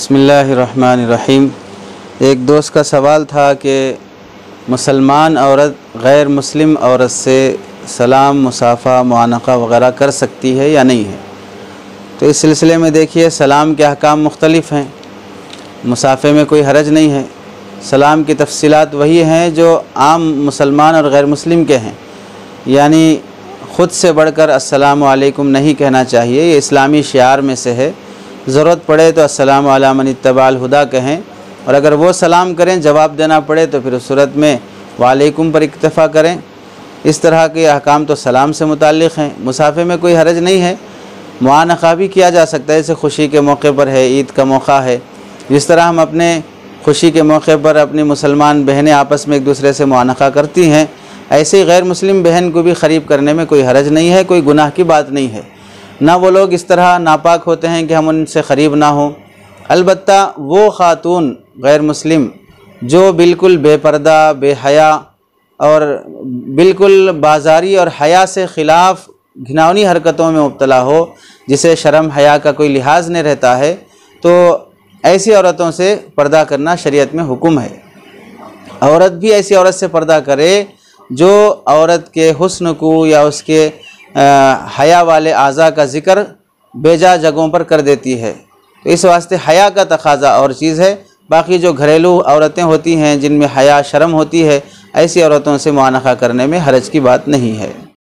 बिस्मिल्लाहिर्रहमानिर्रहीम। एक दोस्त का सवाल था कि मुसलमान औरत गैर मुस्लिम औरत से सलाम, मुसाफ़ा, मुआनक़ा वग़ैरह कर सकती है या नहीं है। तो इस सिलसिले में देखिए, सलाम के अहकाम मुख्तलिफ़ हैं। मुसाफ़े में कोई हरज नहीं है। सलाम की तफ़सीलात वही हैं जो आम मुसलमान और गैर मुस्लिम के हैं, यानी ख़ुद से बढ़कर अस्सलामु अलैकुम नहीं कहना चाहिए। ये इस्लामी शिआर में से है। ज़रूरत पड़े तो अस्सलामु अला मन इत्तबअल हुदा कहें, और अगर वो सलाम करें, जवाब देना पड़े तो फिर उस सूरत में वालेकुम पर इक्तफ़ा करें। इस तरह के अहकाम तो सलाम से मुताल्लिक़ हैं। मुसाफ़े में कोई हरज नहीं है। मुआनक़ा भी किया जा सकता है, जैसे खुशी के मौके पर है, ईद का मौका है। जिस तरह हम अपने खुशी के मौके पर अपनी मुसलमान बहनें आपस में एक दूसरे से मुआनक़ा करती हैं, ऐसे ही गैर मुस्लिम बहन को भी ख़रीब करने में कोई हरज नहीं है, कोई गुनाह की बात नहीं है। ना वो लोग इस तरह नापाक होते हैं कि हम उनसे क़रीब ना हों। अलबत्ता वो ख़ातून गैर मुस्लिम जो बिल्कुल बेपर्दा, बेहया और बिल्कुल बाज़ारी और हया से ख़िलाफ़ घिनौनी हरकतों में मुब्तला हो, जिसे शर्म हया का कोई लिहाज नहीं रहता है, तो ऐसी औरतों से पर्दा करना शरीयत में हुक्म है। औरत भी ऐसी औरत से पर्दा करे जो औरत के हुस्न को या उसके हया वाले आज़ा का ज़िक्र बेजा जगहों पर कर देती है। तो इस वास्ते हया का तकाज़ा और चीज़ है। बाकी जो घरेलू औरतें होती हैं जिनमें हया शर्म होती है, ऐसी औरतों से मुआनक़ा करने में हरज की बात नहीं है।